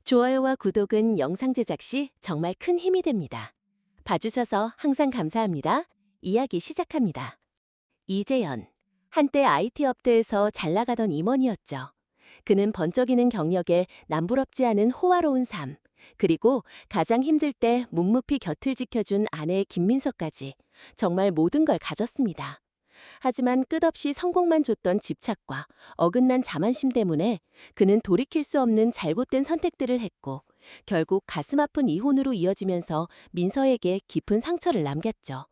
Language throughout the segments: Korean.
좋아요와 구독은 영상 제작 시 정말 큰 힘이 됩니다. 봐주셔서 항상 감사합니다. 이야기 시작합니다. 이재연. 한때 IT 업계에서 잘 나가던 임원이었죠. 그는 번쩍이는 경력에 남부럽지 않은 호화로운 삶, 그리고 가장 힘들 때 묵묵히 곁을 지켜준 아내 김민서까지 정말 모든 걸 가졌습니다. 하지만 끝없이 성공만 줬던 집착과 어긋난 자만심 때문에 그는 돌이킬 수 없는 잘못된 선택들을 했고 결국 가슴 아픈 이혼으로 이어지면서 민서에게 깊은 상처를 남겼죠.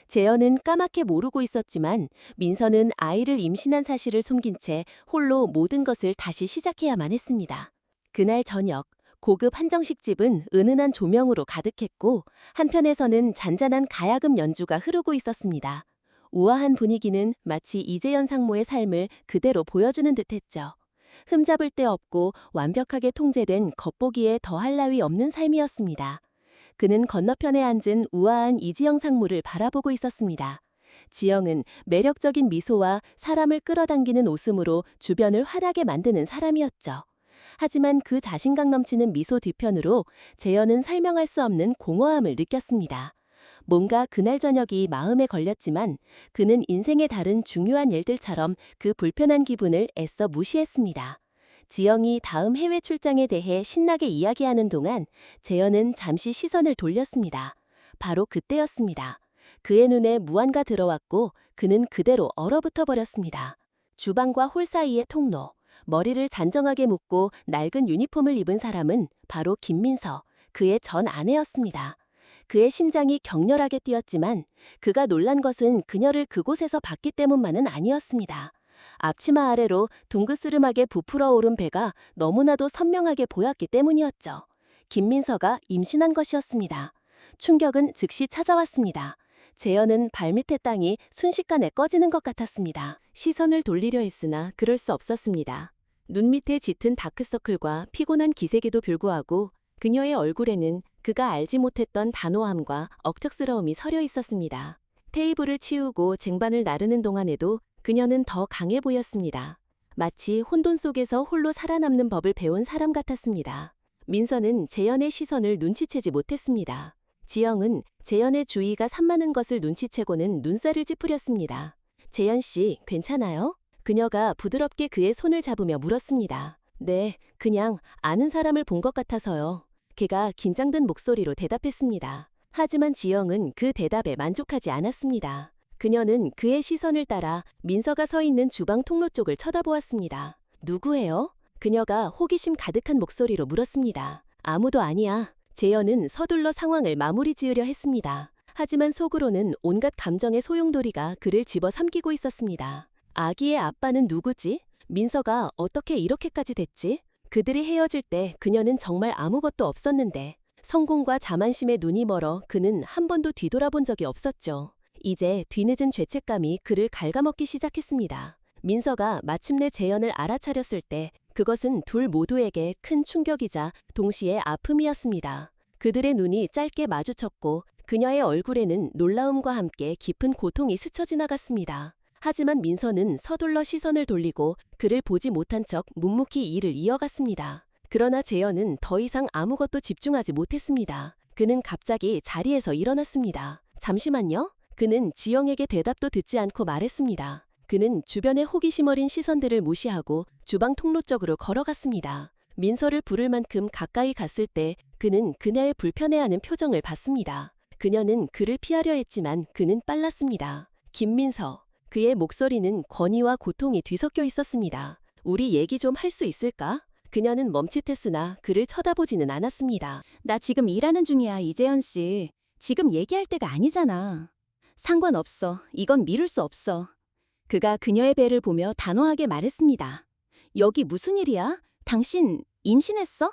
재현은 까맣게 모르고 있었지만 민서는 아이를 임신한 사실을 숨긴 채 홀로 모든 것을 다시 시작해야만 했습니다. 그날 저녁 고급 한정식집은 은은한 조명으로 가득했고 한편에서는 잔잔한 가야금 연주가 흐르고 있었습니다. 우아한 분위기는 마치 이재연 상무의 삶을 그대로 보여주는 듯했죠. 흠잡을 데 없고 완벽하게 통제된 겉보기에 더할 나위 없는 삶이었습니다. 그는 건너편에 앉은 우아한 이지영 상무를 바라보고 있었습니다. 지영은 매력적인 미소와 사람을 끌어당기는 웃음으로 주변을 환하게 만드는 사람이었죠. 하지만 그 자신감 넘치는 미소 뒤편으로 재현은 설명할 수 없는 공허함을 느꼈습니다. 뭔가 그날 저녁이 마음에 걸렸지만 그는 인생의 다른 중요한 일들처럼 그 불편한 기분을 애써 무시했습니다. 지영이 다음 해외 출장에 대해 신나게 이야기하는 동안 재현은 잠시 시선을 돌렸습니다. 바로 그때였습니다. 그의 눈에 무언가 들어왔고 그는 그대로 얼어붙어 버렸습니다. 주방과 홀 사이의 통로, 머리를 잔정하게 묶고 낡은 유니폼을 입은 사람은 바로 김민서, 그의 전 아내였습니다. 그의 심장이 격렬하게 뛰었지만 그가 놀란 것은 그녀를 그곳에서 봤기 때문만은 아니었습니다. 앞치마 아래로 둥그스름하게 부풀어 오른 배가 너무나도 선명하게 보였기 때문이었죠. 김민서가 임신한 것이었습니다. 충격은 즉시 찾아왔습니다. 재현은 발밑의 땅이 순식간에 꺼지는 것 같았습니다. 시선을 돌리려 했으나 그럴 수 없었습니다. 눈 밑에 짙은 다크서클과 피곤한 기색에도 불구하고 그녀의 얼굴에는 그가 알지 못했던 단호함과 억척스러움이 서려 있었습니다. 테이블을 치우고 쟁반을 나르는 동안에도 그녀는 더 강해 보였습니다. 마치 혼돈 속에서 홀로 살아남는 법을 배운 사람 같았습니다. 민서는 재현의 시선을 눈치채지 못했습니다. 지영은 재현의 주의가 산만한 것을 눈치채고는 눈살을 찌푸렸습니다. 재현 씨, 괜찮아요? 그녀가 부드럽게 그의 손을 잡으며 물었습니다. 네, 그냥 아는 사람을 본 것 같아서요. 걔가 긴장된 목소리로 대답했습니다. 하지만 지영은 그 대답에 만족하지 않았습니다. 그녀는 그의 시선을 따라 민서가 서 있는 주방 통로 쪽을 쳐다보았습니다. 누구예요? 그녀가 호기심 가득한 목소리로 물었습니다. 아무도 아니야. 재현은 서둘러 상황을 마무리 지으려 했습니다. 하지만 속으로는 온갖 감정의 소용돌이가 그를 집어삼키고 있었습니다. 아기의 아빠는 누구지? 민서가 어떻게 이렇게까지 됐지? 그들이 헤어질 때 그녀는 정말 아무것도 없었는데 성공과 자만심에 눈이 멀어 그는 한 번도 뒤돌아본 적이 없었죠. 이제 뒤늦은 죄책감이 그를 갉아먹기 시작했습니다. 민서가 마침내 재현을 알아차렸을 때 그것은 둘 모두에게 큰 충격이자 동시에 아픔이었습니다. 그들의 눈이 짧게 마주쳤고 그녀의 얼굴에는 놀라움과 함께 깊은 고통이 스쳐 지나갔습니다. 하지만 민서는 서둘러 시선을 돌리고 그를 보지 못한 척 묵묵히 일을 이어갔습니다. 그러나 재현은 더 이상 아무것도 집중하지 못했습니다. 그는 갑자기 자리에서 일어났습니다. 잠시만요. 그는 지영에게 대답도 듣지 않고 말했습니다. 그는 주변의 호기심 어린 시선들을 무시하고 주방 통로 쪽으로 걸어갔습니다. 민서를 부를 만큼 가까이 갔을 때 그는 그녀의 불편해하는 표정을 봤습니다. 그녀는 그를 피하려 했지만 그는 빨랐습니다. 김민서. 그의 목소리는 권위와 고통이 뒤섞여 있었습니다. 우리 얘기 좀 할 수 있을까? 그녀는 멈칫했으나 그를 쳐다보지는 않았습니다. 나 지금 일하는 중이야, 이재현 씨. 지금 얘기할 때가 아니잖아. 상관없어. 이건 미룰 수 없어. 그가 그녀의 배를 보며 단호하게 말했습니다. 여기 무슨 일이야? 당신 임신했어?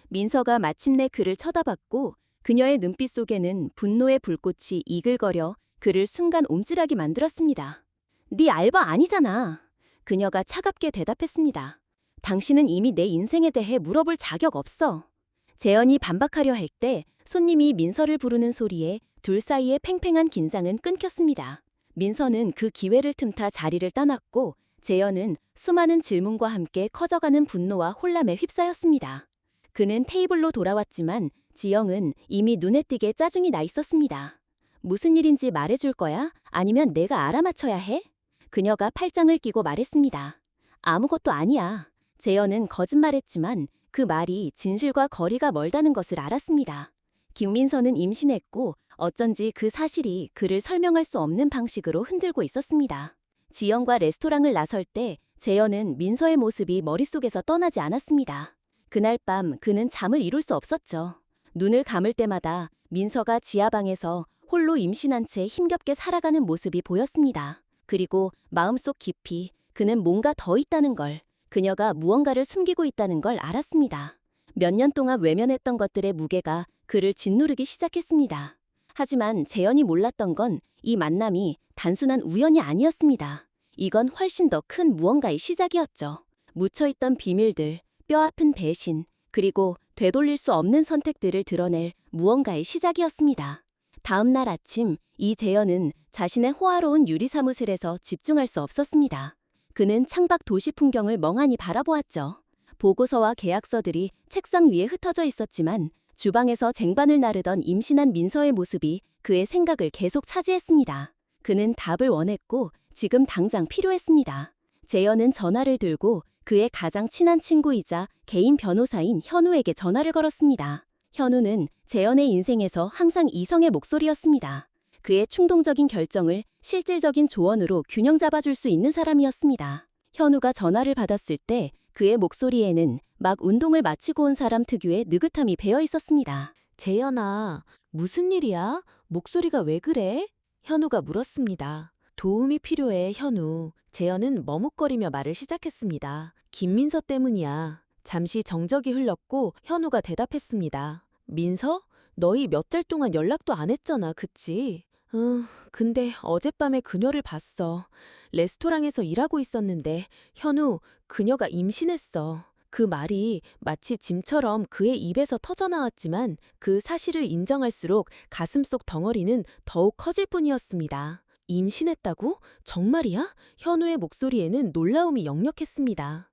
민서가 마침내 그를 쳐다봤고 그녀의 눈빛 속에는 분노의 불꽃이 이글거려 그를 순간 옴찔하게 만들었습니다. 네 알바 아니잖아. 그녀가 차갑게 대답했습니다. 당신은 이미 내 인생에 대해 물어볼 자격 없어. 재현이 반박하려 할 때 손님이 민서를 부르는 소리에 둘 사이의 팽팽한 긴장은 끊겼습니다. 민서는 그 기회를 틈타 자리를 떠났고 재현은 수많은 질문과 함께 커져가는 분노와 혼란에 휩싸였습니다. 그는 테이블로 돌아왔지만 지영은 이미 눈에 띄게 짜증이 나 있었습니다. 무슨 일인지 말해줄 거야? 아니면 내가 알아맞혀야 해? 그녀가 팔짱을 끼고 말했습니다. 아무것도 아니야. 재현은 거짓말했지만 그 말이 진실과 거리가 멀다는 것을 알았습니다. 김민서는 임신했고 어쩐지 그 사실이 그를 설명할 수 없는 방식으로 흔들고 있었습니다. 지영과 레스토랑을 나설 때 재현은 민서의 모습이 머릿속에서 떠나지 않았습니다. 그날 밤 그는 잠을 이룰 수 없었죠. 눈을 감을 때마다 민서가 지하방에서 홀로 임신한 채 힘겹게 살아가는 모습이 보였습니다. 그리고 마음속 깊이 그는 뭔가 더 있다는 걸, 그녀가 무언가를 숨기고 있다는 걸 알았습니다. 몇 년 동안 외면했던 것들의 무게가 그를 짓누르기 시작했습니다. 하지만 재현이 몰랐던 건 이 만남이 단순한 우연이 아니었습니다. 이건 훨씬 더 큰 무언가의 시작이었죠. 묻혀있던 비밀들, 뼈아픈 배신, 그리고 되돌릴 수 없는 선택들을 드러낼 무언가의 시작이었습니다. 다음 날 아침 이재현은 자신의 호화로운 유리사무실에서 집중할 수 없었습니다. 그는 창밖 도시 풍경을 멍하니 바라보았죠. 보고서와 계약서들이 책상 위에 흩어져 있었지만 주방에서 쟁반을 나르던 임신한 민서의 모습이 그의 생각을 계속 차지했습니다. 그는 답을 원했고 지금 당장 필요했습니다. 재현은 전화를 들고 그의 가장 친한 친구이자 개인 변호사인 현우에게 전화를 걸었습니다. 현우는 재현의 인생에서 항상 이성의 목소리였습니다. 그의 충동적인 결정을 실질적인 조언으로 균형 잡아줄 수 있는 사람이었습니다. 현우가 전화를 받았을 때 그의 목소리에는 막 운동을 마치고 온 사람 특유의 느긋함이 배어 있었습니다. 재현아, 무슨 일이야? 목소리가 왜 그래? 현우가 물었습니다. 도움이 필요해, 현우. 재현은 머뭇거리며 말을 시작했습니다. 김민서 때문이야. 잠시 정적이 흘렀고 현우가 대답했습니다. 민서? 너희 몇 달 동안 연락도 안 했잖아, 그치? 근데 어젯밤에 그녀를 봤어. 레스토랑에서 일하고 있었는데 현우, 그녀가 임신했어. 그 말이 마치 짐처럼 그의 입에서 터져나왔지만 그 사실을 인정할수록 가슴속 덩어리는 더욱 커질 뿐이었습니다. 임신했다고? 정말이야? 현우의 목소리에는 놀라움이 역력했습니다.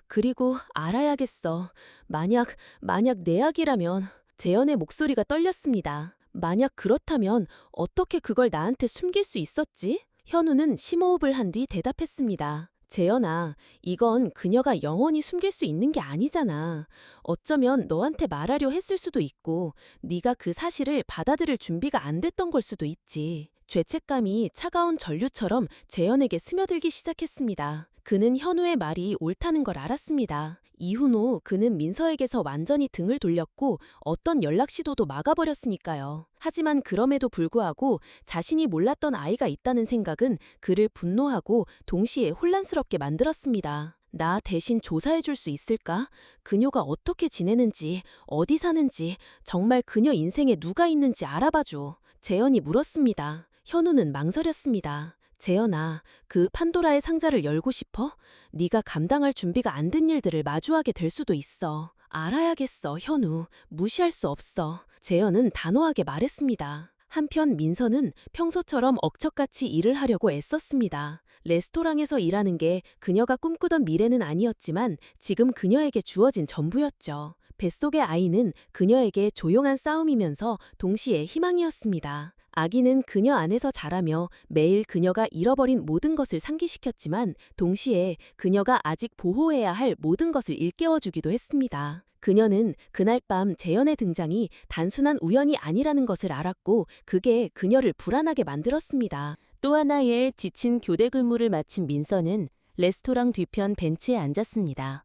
그리고 알아야겠어. 만약 내 아기라면. 재현의 목소리가 떨렸습니다. 만약 그렇다면 어떻게 그걸 나한테 숨길 수 있었지? 현우는 심호흡을 한 뒤 대답했습니다. 재현아, 이건 그녀가 영원히 숨길 수 있는 게 아니잖아. 어쩌면 너한테 말하려 했을 수도 있고 네가 그 사실을 받아들일 준비가 안 됐던 걸 수도 있지. 죄책감이 차가운 전류처럼 재현에게 스며들기 시작했습니다. 그는 현우의 말이 옳다는 걸 알았습니다. 이후 그는 민서에게서 완전히 등을 돌렸고 어떤 연락 시도도 막아버렸으니까요. 하지만 그럼에도 불구하고 자신이 몰랐던 아이가 있다는 생각은 그를 분노하고 동시에 혼란스럽게 만들었습니다. 나 대신 조사해 줄 수 있을까? 그녀가 어떻게 지내는지, 어디 사는지, 정말 그녀 인생에 누가 있는지 알아봐줘. 재현이 물었습니다. 현우는 망설였습니다. 재현아, 그 판도라의 상자를 열고 싶어? 네가 감당할 준비가 안 된 일들을 마주하게 될 수도 있어. 알아야겠어, 현우. 무시할 수 없어. 재현은 단호하게 말했습니다. 한편 민서는 평소처럼 억척같이 일을 하려고 애썼습니다. 레스토랑에서 일하는 게 그녀가 꿈꾸던 미래는 아니었지만 지금 그녀에게 주어진 전부였죠. 뱃속의 아이는 그녀에게 조용한 싸움이면서 동시에 희망이었습니다. 아기는 그녀 안에서 자라며 매일 그녀가 잃어버린 모든 것을 상기시켰지만 동시에 그녀가 아직 보호해야 할 모든 것을 일깨워주기도 했습니다. 그녀는 그날 밤 재현의 등장이 단순한 우연이 아니라는 것을 알았고 그게 그녀를 불안하게 만들었습니다. 또 하나의 지친 교대 근무를 마친 민서는 레스토랑 뒤편 벤치에 앉았습니다.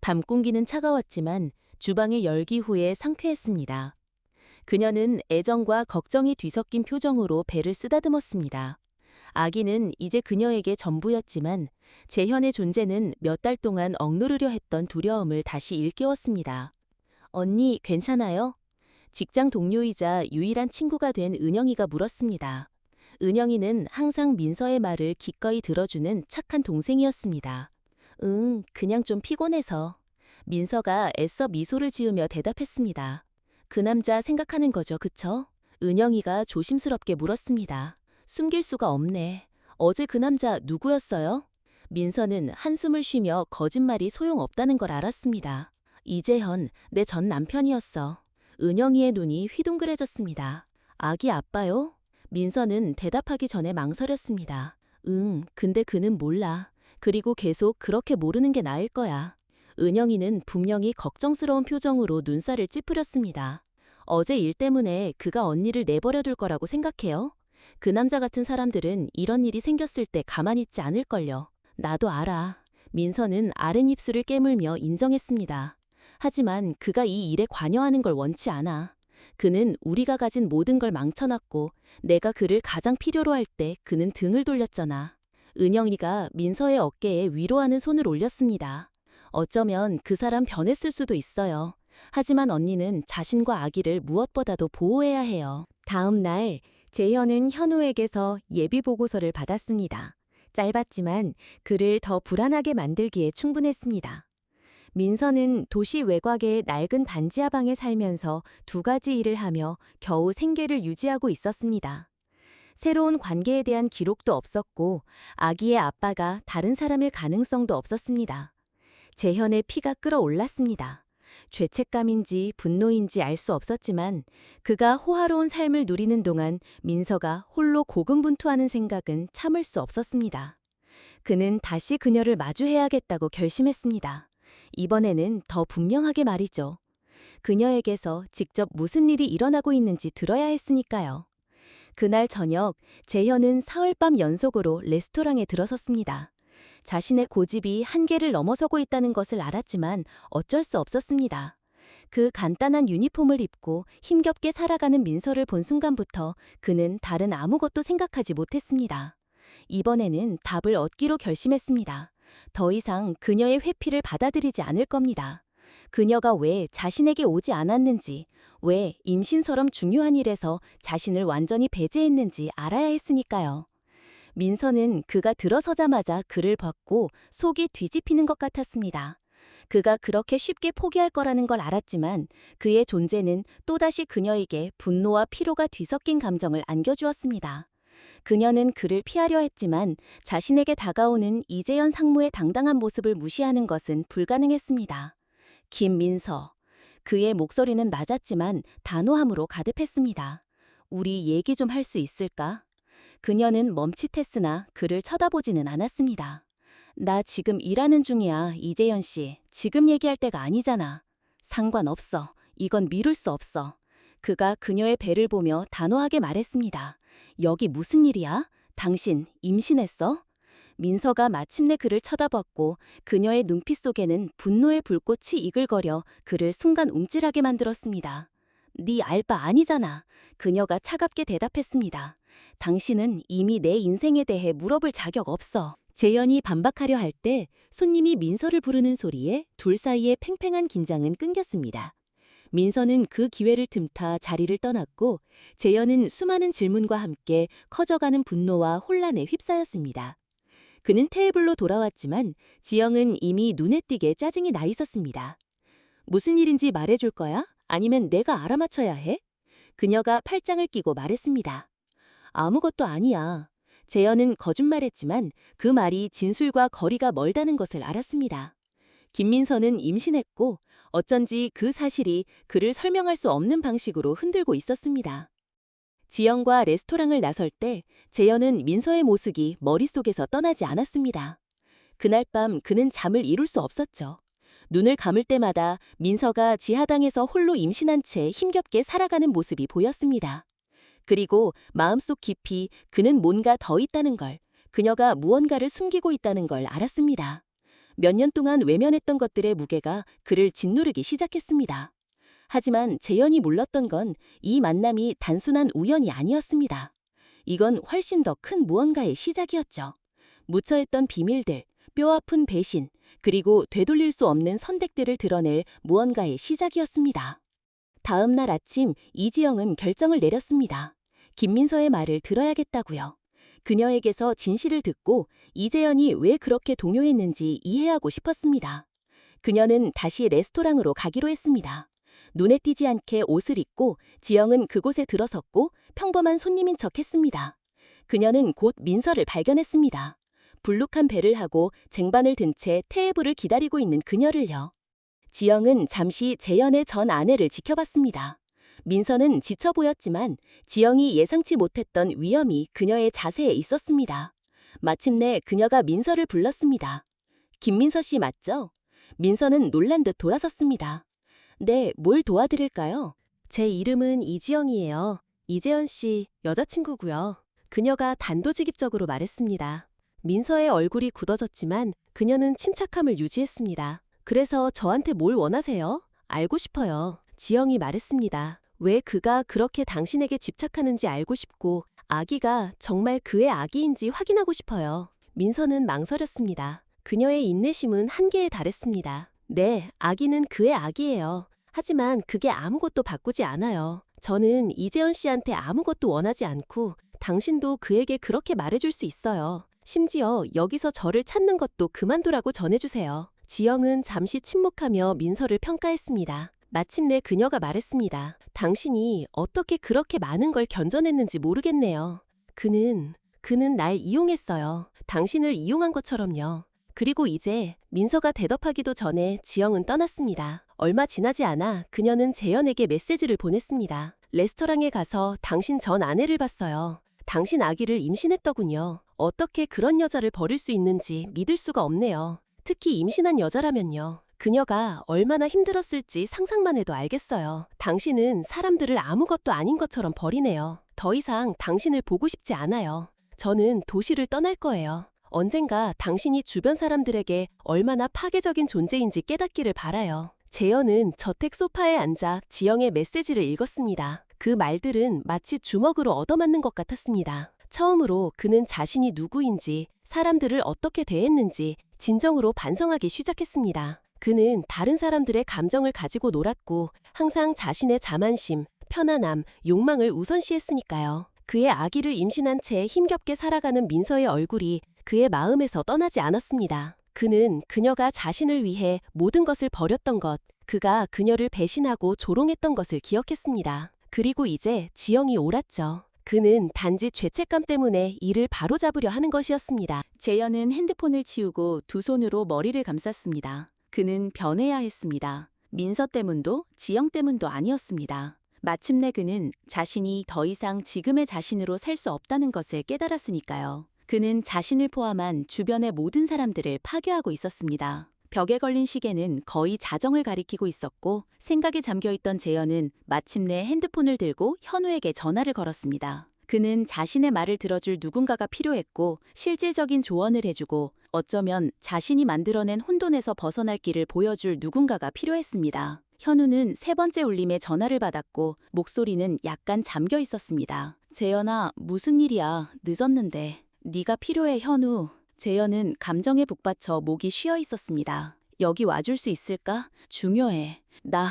밤 공기는 차가웠지만 주방의 열기 후에 상쾌했습니다. 그녀는 애정과 걱정이 뒤섞인 표정으로 배를 쓰다듬었습니다. 아기는 이제 그녀에게 전부였지만 재현의 존재는 몇 달 동안 억누르려 했던 두려움을 다시 일깨웠습니다. 언니, 괜찮아요? 직장 동료이자 유일한 친구가 된 은영이가 물었습니다. 은영이는 항상 민서의 말을 기꺼이 들어주는 착한 동생이었습니다. 그냥 좀 피곤해서. 민서가 애써 미소를 지으며 대답했습니다. 그 남자 생각하는 거죠, 그쵸? 은영이가 조심스럽게 물었습니다. 숨길 수가 없네. 어제 그 남자 누구였어요? 민서는 한숨을 쉬며 거짓말이 소용없다는 걸 알았습니다. 이재현, 내 전 남편이었어. 은영이의 눈이 휘둥그레졌습니다. 아기 아빠요? 민서는 대답하기 전에 망설였습니다. 응, 근데 그는 몰라. 그리고 계속 그렇게 모르는 게 나을 거야. 은영이는 분명히 걱정스러운 표정으로 눈살을 찌푸렸습니다. 어제 일 때문에 그가 언니를 내버려둘 거라고 생각해요? 그 남자 같은 사람들은 이런 일이 생겼을 때 가만히 있지 않을걸요. 나도 알아. 민서는 아랫입술을 깨물며 인정했습니다. 하지만 그가 이 일에 관여하는 걸 원치 않아. 그는 우리가 가진 모든 걸 망쳐놨고 내가 그를 가장 필요로 할 때 그는 등을 돌렸잖아. 은영이가 민서의 어깨에 위로하는 손을 올렸습니다. 어쩌면 그 사람 변했을 수도 있어요. 하지만 언니는 자신과 아기를 무엇보다도 보호해야 해요. 다음 날 재현은 현우에게서 예비 보고서를 받았습니다. 짧았지만 그를 더 불안하게 만들기에 충분했습니다. 민서는 도시 외곽의 낡은 단지하 방에 살면서 두 가지 일을 하며 겨우 생계를 유지하고 있었습니다. 새로운 관계에 대한 기록도 없었고 아기의 아빠가 다른 사람일 가능성도 없었습니다. 재현의 피가 끓어올랐습니다. 죄책감인지 분노인지 알 수 없었지만 그가 호화로운 삶을 누리는 동안 민서가 홀로 고군분투하는 생각은 참을 수 없었습니다. 그는 다시 그녀를 마주해야겠다고 결심했습니다. 이번에는 더 분명하게 말이죠. 그녀에게서 직접 무슨 일이 일어나고 있는지 들어야 했으니까요. 그날 저녁 재현은 사흘 밤 연속으로 레스토랑에 들어섰습니다. 자신의 고집이 한계를 넘어서고 있다는 것을 알았지만 어쩔 수 없었습니다. 그 간단한 유니폼을 입고 힘겹게 살아가는 민서를 본 순간부터 그는 다른 아무것도 생각하지 못했습니다. 이번에는 답을 얻기로 결심했습니다. 더 이상 그녀의 회피를 받아들이지 않을 겁니다. 그녀가 왜 자신에게 오지 않았는지, 왜 임신처럼 중요한 일에서 자신을 완전히 배제했는지 알아야 했으니까요. 민서는 그가 들어서자마자 그를 받고 속이 뒤집히는 것 같았습니다. 그가 그렇게 쉽게 포기할 거라는 걸 알았지만 그의 존재는 또다시 그녀에게 분노와 피로가 뒤섞인 감정을 안겨주었습니다. 그녀는 그를 피하려 했지만 자신에게 다가오는 이재현 상무의 당당한 모습을 무시하는 것은 불가능했습니다. 김민서. 그의 목소리는 낮았지만 단호함으로 가득했습니다. 우리 얘기 좀 할 수 있을까? 그녀는 멈칫했으나 그를 쳐다보지는 않았습니다. 나 지금 일하는 중이야, 이재현 씨. 지금 얘기할 때가 아니잖아. 상관없어. 이건 미룰 수 없어. 그가 그녀의 배를 보며 단호하게 말했습니다. 여기 무슨 일이야? 당신 임신했어? 민서가 마침내 그를 쳐다봤고 그녀의 눈빛 속에는 분노의 불꽃이 이글거려 그를 순간 움찔하게 만들었습니다. 네 알바 아니잖아. 그녀가 차갑게 대답했습니다. 당신은 이미 내 인생에 대해 물어볼 자격 없어. 재현이 반박하려 할 때 손님이 민서를 부르는 소리에 둘 사이의 팽팽한 긴장은 끊겼습니다. 민서는 그 기회를 틈타 자리를 떠났고 재현은 수많은 질문과 함께 커져가는 분노와 혼란에 휩싸였습니다. 그는 테이블로 돌아왔지만 지영은 이미 눈에 띄게 짜증이 나 있었습니다. 무슨 일인지 말해줄 거야? 아니면 내가 알아맞혀야 해? 그녀가 팔짱을 끼고 말했습니다. 아무것도 아니야. 재현은 거짓말했지만 그 말이 진술과 거리가 멀다는 것을 알았습니다. 김민서는 임신했고 어쩐지 그 사실이 그를 설명할 수 없는 방식으로 흔들고 있었습니다. 지영과 레스토랑을 나설 때 재현은 민서의 모습이 머릿속에서 떠나지 않았습니다. 그날 밤 그는 잠을 이룰 수 없었죠. 눈을 감을 때마다 민서가 지하당에서 홀로 임신한 채 힘겹게 살아가는 모습이 보였습니다. 그리고 마음속 깊이 그는 뭔가 더 있다는 걸, 그녀가 무언가를 숨기고 있다는 걸 알았습니다. 몇 년 동안 외면했던 것들의 무게가 그를 짓누르기 시작했습니다. 하지만 재현이 몰랐던 건 이 만남이 단순한 우연이 아니었습니다. 이건 훨씬 더 큰 무언가의 시작이었죠. 묻혀있던 비밀들, 뼈아픈 배신, 그리고 되돌릴 수 없는 선택들을 드러낼 무언가의 시작이었습니다. 다음 날 아침 이지영은 결정을 내렸습니다. 김민서의 말을 들어야겠다고요. 그녀에게서 진실을 듣고 이재현이 왜 그렇게 동요했는지 이해하고 싶었습니다. 그녀는 다시 레스토랑으로 가기로 했습니다. 눈에 띄지 않게 옷을 입고 지영은 그곳에 들어섰고 평범한 손님인 척했습니다. 그녀는 곧 민서를 발견했습니다. 불룩한 배를 하고 쟁반을 든 채 테이블을 기다리고 있는 그녀를요. 지영은 잠시 재현의 전 아내를 지켜봤습니다. 민서는 지쳐 보였지만 지영이 예상치 못했던 위험이 그녀의 자세에 있었습니다. 마침내 그녀가 민서를 불렀습니다. 김민서 씨 맞죠? 민서는 놀란 듯 돌아섰습니다. 네, 뭘 도와드릴까요? 제 이름은 이지영이에요. 이재현 씨 여자친구고요. 그녀가 단도직입적으로 말했습니다. 민서의 얼굴이 굳어졌지만 그녀는 침착함을 유지했습니다. 그래서 저한테 뭘 원하세요? 알고 싶어요. 지영이 말했습니다. 왜 그가 그렇게 당신에게 집착하는지 알고 싶고 아기가 정말 그의 아기인지 확인하고 싶어요. 민서는 망설였습니다. 그녀의 인내심은 한계에 달했습니다. 네, 아기는 그의 아기예요. 하지만 그게 아무것도 바꾸지 않아요. 저는 이재현 씨한테 아무것도 원하지 않고 당신도 그에게 그렇게 말해줄 수 있어요. 심지어 여기서 저를 찾는 것도 그만두라고 전해주세요. 지영은 잠시 침묵하며 민서를 평가했습니다. 마침내 그녀가 말했습니다. 당신이 어떻게 그렇게 많은 걸 견뎌냈는지 모르겠네요. 그는 날 이용했어요. 당신을 이용한 것처럼요. 그리고 이제 민서가 대답하기도 전에 지영은 떠났습니다. 얼마 지나지 않아 그녀는 재현에게 메시지를 보냈습니다. 레스토랑에 가서 당신 전 아내를 봤어요. 당신 아기를 임신했더군요. 어떻게 그런 여자를 버릴 수 있는지 믿을 수가 없네요. 특히 임신한 여자라면요. 그녀가 얼마나 힘들었을지 상상만 해도 알겠어요. 당신은 사람들을 아무것도 아닌 것처럼 버리네요. 더 이상 당신을 보고 싶지 않아요. 저는 도시를 떠날 거예요. 언젠가 당신이 주변 사람들에게 얼마나 파괴적인 존재인지 깨닫기를 바라요. 재현은 저택 소파에 앉아 지영의 메시지를 읽었습니다. 그 말들은 마치 주먹으로 얻어맞는 것 같았습니다. 처음으로 그는 자신이 누구인지, 사람들을 어떻게 대했는지 진정으로 반성하기 시작했습니다. 그는 다른 사람들의 감정을 가지고 놀았고 항상 자신의 자만심, 편안함, 욕망을 우선시했으니까요. 그의 아기를 임신한 채 힘겹게 살아가는 민서의 얼굴이 그의 마음에서 떠나지 않았습니다. 그는 그녀가 자신을 위해 모든 것을 버렸던 것, 그가 그녀를 배신하고 조롱했던 것을 기억했습니다. 그리고 이제 지영이 옳았죠. 그는 단지 죄책감 때문에 이를 바로잡으려 하는 것이었습니다. 재현은 핸드폰을 치우고 두 손으로 머리를 감쌌습니다. 그는 변해야 했습니다. 민서 때문도 지영 때문도 아니었습니다. 마침내 그는 자신이 더 이상 지금의 자신으로 살 수 없다는 것을 깨달았으니까요. 그는 자신을 포함한 주변의 모든 사람들을 파괴하고 있었습니다. 벽에 걸린 시계는 거의 자정을 가리키고 있었고 생각에 잠겨있던 재현은 마침내 핸드폰을 들고 현우에게 전화를 걸었습니다. 그는 자신의 말을 들어줄 누군가가 필요했고 실질적인 조언을 해주고 어쩌면 자신이 만들어낸 혼돈에서 벗어날 길을 보여줄 누군가가 필요했습니다. 현우는 세 번째 울림에 전화를 받았고 목소리는 약간 잠겨 있었습니다. 재현아, 무슨 일이야? 늦었는데. 네가 필요해, 현우. 재현은 감정에 북받쳐 목이 쉬어 있었습니다. 여기 와줄 수 있을까? 중요해. 나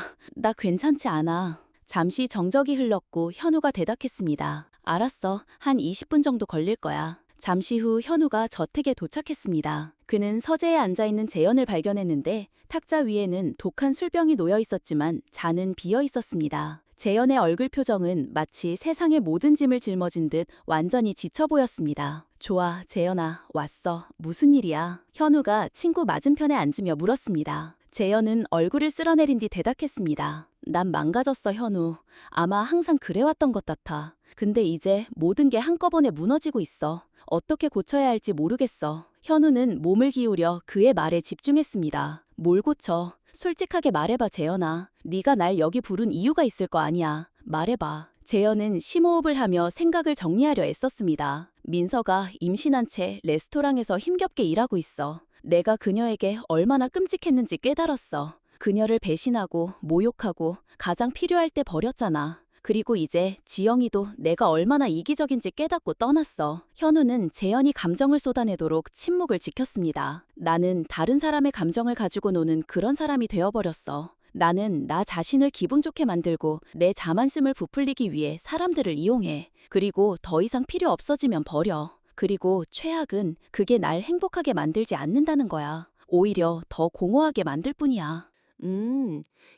괜찮지 않아. 잠시 정적이 흘렀고 현우가 대답했습니다. 알았어. 한 20분 정도 걸릴 거야. 잠시 후 현우가 저택에 도착했습니다. 그는 서재에 앉아있는 재현을 발견했는데 탁자 위에는 독한 술병이 놓여 있었지만 잔은 비어 있었습니다. 재현의 얼굴 표정은 마치 세상의 모든 짐을 짊어진 듯 완전히 지쳐 보였습니다. 좋아, 재현아, 왔어. 무슨 일이야? 현우가 친구 맞은편에 앉으며 물었습니다. 재현은 얼굴을 쓸어내린 뒤 대답했습니다. 난 망가졌어, 현우. 아마 항상 그래왔던 것 같아. 근데 이제 모든 게 한꺼번에 무너지고 있어. 어떻게 고쳐야 할지 모르겠어. 현우는 몸을 기울여 그의 말에 집중했습니다. 뭘 고쳐? 솔직하게 말해봐, 재현아. 네가 날 여기 부른 이유가 있을 거 아니야. 말해봐. 재현은 심호흡을 하며 생각을 정리하려 애썼습니다. 민서가 임신한 채 레스토랑에서 힘겹게 일하고 있어. 내가 그녀에게 얼마나 끔찍했는지 깨달았어. 그녀를 배신하고 모욕하고 가장 필요할 때 버렸잖아. 그리고 이제 지영이도 내가 얼마나 이기적인지 깨닫고 떠났어. 현우는 재현이 감정을 쏟아내도록 침묵을 지켰습니다. 나는 다른 사람의 감정을 가지고 노는 그런 사람이 되어버렸어. 나는 나 자신을 기분 좋게 만들고 내 자만심을 부풀리기 위해 사람들을 이용해. 그리고 더 이상 필요 없어지면 버려. 그리고 최악은 그게 날 행복하게 만들지 않는다는 거야. 오히려 더 공허하게 만들 뿐이야.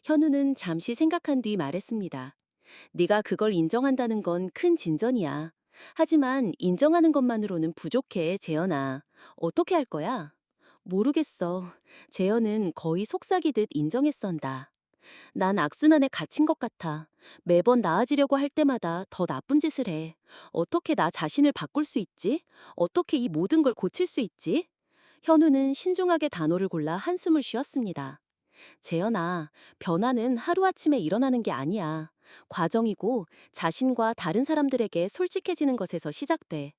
현우는 잠시 생각한 뒤 말했습니다. 네가 그걸 인정한다는 건 큰 진전이야. 하지만 인정하는 것만으로는 부족해, 재현아. 어떻게 할 거야? 모르겠어. 재현은 거의 속삭이듯 인정했선다. 난 악순환에 갇힌 것 같아. 매번 나아지려고 할 때마다 더 나쁜 짓을 해. 어떻게 나 자신을 바꿀 수 있지? 어떻게 이 모든 걸 고칠 수 있지? 현우는 신중하게 단어를 골라 한숨을 쉬었습니다. 재현아, 변화는 하루아침에 일어나는 게 아니야. 과정이고 자신과 다른 사람들에게 솔직해지는 것에서 시작돼.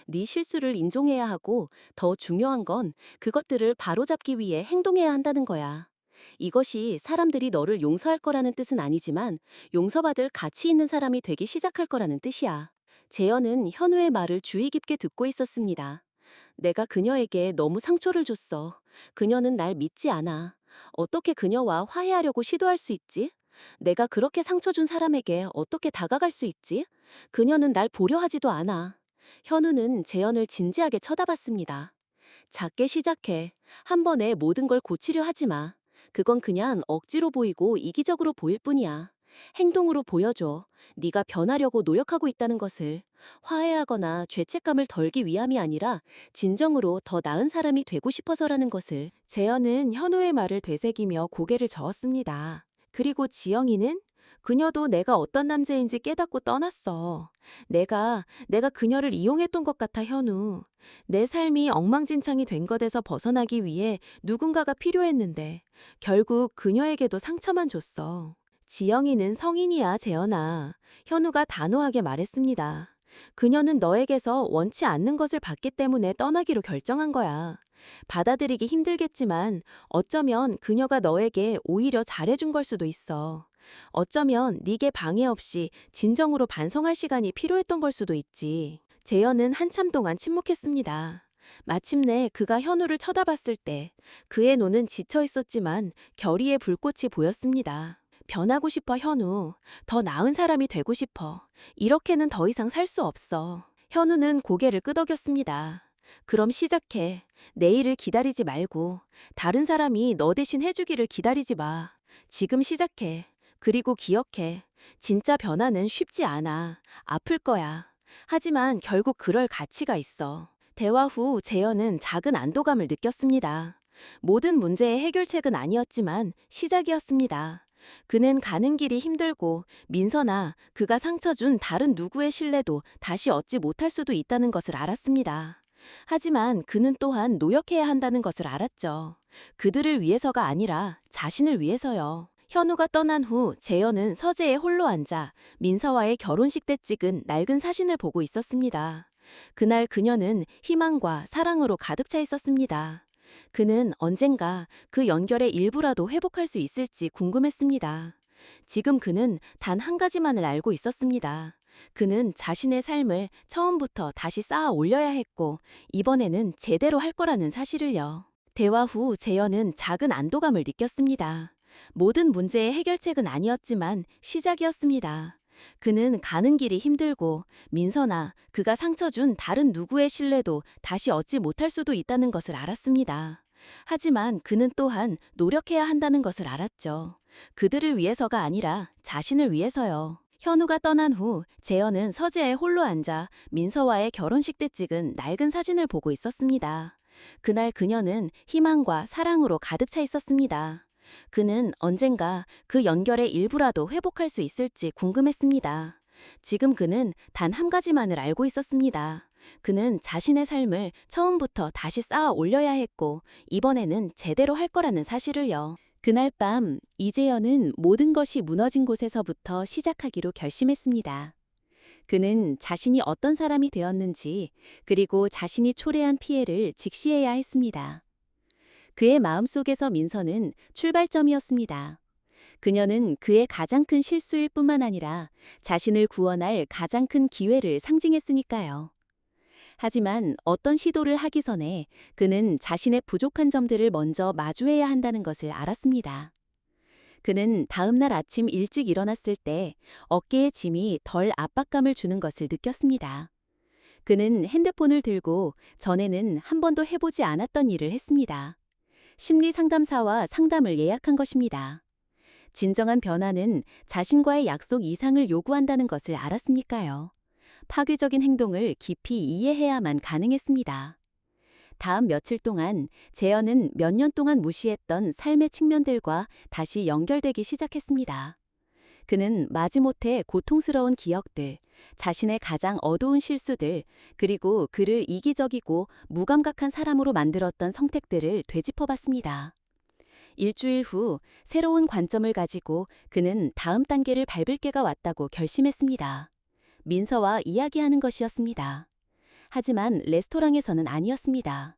네 실수를 인정해야 하고 더 중요한 건 그것들을 바로잡기 위해 행동해야 한다는 거야. 이것이 사람들이 너를 용서할 거라는 뜻은 아니지만 용서받을 가치 있는 사람이 되기 시작할 거라는 뜻이야. 재현은 현우의 말을 주의 깊게 듣고 있었습니다. 내가 그녀에게 너무 상처를 줬어. 그녀는 날 믿지 않아. 어떻게 그녀와 화해하려고 시도할 수 있지? 내가 그렇게 상처 준 사람에게 어떻게 다가갈 수 있지? 그녀는 날 보려 하지도 않아. 현우는 재현을 진지하게 쳐다봤습니다. 작게 시작해. 한 번에 모든 걸 고치려 하지 마. 그건 그냥 억지로 보이고 이기적으로 보일 뿐이야. 행동으로 보여줘. 네가 변하려고 노력하고 있다는 것을. 화해하거나 죄책감을 덜기 위함이 아니라 진정으로 더 나은 사람이 되고 싶어서라는 것을. 재현은 현우의 말을 되새기며 고개를 저었습니다. 그리고 지영이는 그녀도 내가 어떤 남자인지 깨닫고 떠났어. 내가 그녀를 이용했던 것 같아, 현우. 내 삶이 엉망진창이 된 것에서 벗어나기 위해 누군가가 필요했는데 결국 그녀에게도 상처만 줬어. 지영이는 성인이야, 재현아. 현우가 단호하게 말했습니다. 그녀는 너에게서 원치 않는 것을 받기 때문에 떠나기로 결정한 거야. 받아들이기 힘들겠지만 어쩌면 그녀가 너에게 오히려 잘해준 걸 수도 있어. 어쩌면 네게 방해 없이 진정으로 반성할 시간이 필요했던 걸 수도 있지. 재현은 한참 동안 침묵했습니다. 마침내 그가 현우를 쳐다봤을 때 그의 눈은 지쳐 있었지만 결의의 불꽃이 보였습니다. 변하고 싶어, 현우. 더 나은 사람이 되고 싶어. 이렇게는 더 이상 살 수 없어. 현우는 고개를 끄덕였습니다. 그럼 시작해. 내일을 기다리지 말고 다른 사람이 너 대신 해주기를 기다리지 마. 지금 시작해. 그리고 기억해. 진짜 변화는 쉽지 않아. 아플 거야. 하지만 결국 그럴 가치가 있어. 대화 후 재현은 작은 안도감을 느꼈습니다. 모든 문제의 해결책은 아니었지만 시작이었습니다. 그는 가는 길이 힘들고 민서나 그가 상처 준 다른 누구의 신뢰도 다시 얻지 못할 수도 있다는 것을 알았습니다. 하지만 그는 또한 노력해야 한다는 것을 알았죠. 그들을 위해서가 아니라 자신을 위해서요. 현우가 떠난 후 재현은 서재에 홀로 앉아 민서와의 결혼식 때 찍은 낡은 사진을 보고 있었습니다. 그날 그녀는 희망과 사랑으로 가득 차 있었습니다. 그는 언젠가 그 연결의 일부라도 회복할 수 있을지 궁금했습니다. 지금 그는 단 한 가지만을 알고 있었습니다. 그는 자신의 삶을 처음부터 다시 쌓아 올려야 했고 이번에는 제대로 할 거라는 사실을요. 대화 후 재현은 작은 안도감을 느꼈습니다. 모든 문제의 해결책은 아니었지만 시작이었습니다. 그는 가는 길이 힘들고 민서나 그가 상처 준 다른 누구의 신뢰도 다시 얻지 못할 수도 있다는 것을 알았습니다. 하지만 그는 또한 노력해야 한다는 것을 알았죠. 그들을 위해서가 아니라 자신을 위해서요. 현우가 떠난 후 재현은 서재에 홀로 앉아 민서와의 결혼식 때 찍은 낡은 사진을 보고 있었습니다. 그날 그녀는 희망과 사랑으로 가득 차 있었습니다. 그는 언젠가 그 연결의 일부라도 회복할 수 있을지 궁금했습니다. 지금 그는 단 한 가지만을 알고 있었습니다. 그는 자신의 삶을 처음부터 다시 쌓아 올려야 했고 이번에는 제대로 할 거라는 사실을요. 그날 밤 이재현은 모든 것이 무너진 곳에서부터 시작하기로 결심했습니다. 그는 자신이 어떤 사람이 되었는지 그리고 자신이 초래한 피해를 직시해야 했습니다. 그의 마음속에서 민서는 출발점이었습니다. 그녀는 그의 가장 큰 실수일 뿐만 아니라 자신을 구원할 가장 큰 기회를 상징했으니까요. 하지만 어떤 시도를 하기 전에 그는 자신의 부족한 점들을 먼저 마주해야 한다는 것을 알았습니다. 그는 다음 날 아침 일찍 일어났을 때 어깨에 짐이 덜 압박감을 주는 것을 느꼈습니다. 그는 핸드폰을 들고 전에는 한 번도 해보지 않았던 일을 했습니다. 심리 상담사와 상담을 예약한 것입니다. 진정한 변화는 자신과의 약속 이상을 요구한다는 것을 알았으니까요. 파괴적인 행동을 깊이 이해해야만 가능했습니다. 다음 며칠 동안 재현은 몇 년 동안 무시했던 삶의 측면들과 다시 연결되기 시작했습니다. 그는 마지못해 고통스러운 기억들, 자신의 가장 어두운 실수들, 그리고 그를 이기적이고 무감각한 사람으로 만들었던 선택들을 되짚어봤습니다. 일주일 후 새로운 관점을 가지고 그는 다음 단계를 밟을 때가 왔다고 결심했습니다. 민서와 이야기하는 것이었습니다. 하지만 레스토랑에서는 아니었습니다.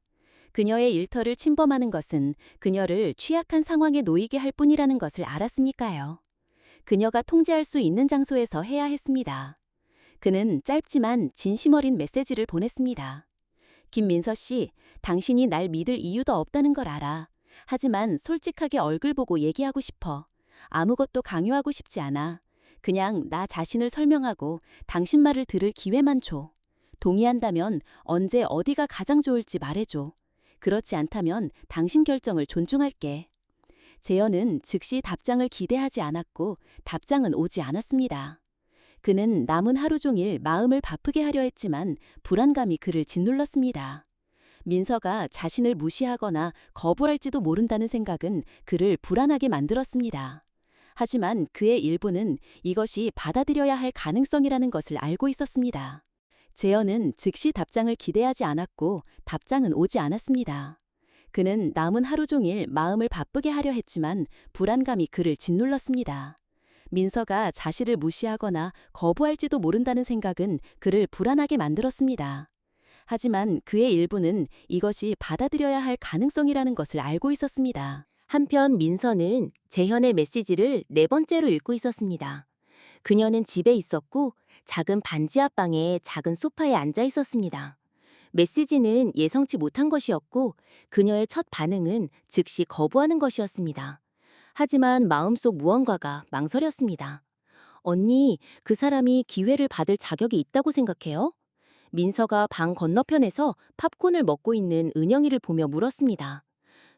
그녀의 일터를 침범하는 것은 그녀를 취약한 상황에 놓이게 할 뿐이라는 것을 알았으니까요. 그녀가 통제할 수 있는 장소에서 해야 했습니다. 그는 짧지만 진심 어린 메시지를 보냈습니다. 김민서 씨, 당신이 날 믿을 이유도 없다는 걸 알아. 하지만 솔직하게 얼굴 보고 얘기하고 싶어. 아무것도 강요하고 싶지 않아. 그냥 나 자신을 설명하고 당신 말을 들을 기회만 줘. 동의한다면 언제 어디가 가장 좋을지 말해줘. 그렇지 않다면 당신 결정을 존중할게. 재현은 즉시 답장을 기대하지 않았고 답장은 오지 않았습니다. 그는 남은 하루 종일 마음을 바쁘게 하려 했지만 불안감이 그를 짓눌렀습니다. 민서가 자신을 무시하거나 거부할지도 모른다는 생각은 그를 불안하게 만들었습니다. 하지만 그의 일부는 이것이 받아들여야 할 가능성이라는 것을 알고 있었습니다. 재현은 즉시 답장을 기대하지 않았고 답장은 오지 않았습니다. 그는 남은 하루 종일 마음을 바쁘게 하려 했지만 불안감이 그를 짓눌렀습니다. 민서가 자신을 무시하거나 거부할지도 모른다는 생각은 그를 불안하게 만들었습니다. 하지만 그의 일부는 이것이 받아들여야 할 가능성이라는 것을 알고 있었습니다. 한편 민서는 재현의 메시지를 네 번째로 읽고 있었습니다. 그녀는 집에 있었고 작은 반지 앞방에 작은 소파에 앉아 있었습니다. 메시지는 예상치 못한 것이었고 그녀의 첫 반응은 즉시 거부하는 것이었습니다. 하지만 마음속 무언가가 망설였습니다. 언니, 그 사람이 기회를 받을 자격이 있다고 생각해요? 민서가 방 건너편에서 팝콘을 먹고 있는 은영이를 보며 물었습니다.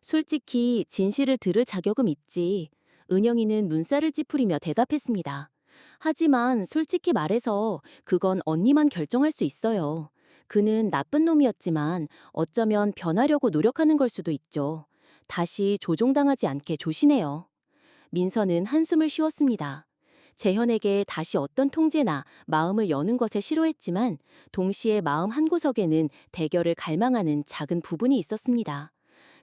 솔직히 진실을 들을 자격은 있지. 은영이는 눈살을 찌푸리며 대답했습니다. 하지만 솔직히 말해서 그건 언니만 결정할 수 있어요. 그는 나쁜 놈이었지만 어쩌면 변하려고 노력하는 걸 수도 있죠. 다시 조종당하지 않게 조심해요. 민서는 한숨을 쉬었습니다. 재현에게 다시 어떤 통제나 마음을 여는 것에 싫어했지만 동시에 마음 한구석에는 대결을 갈망하는 작은 부분이 있었습니다.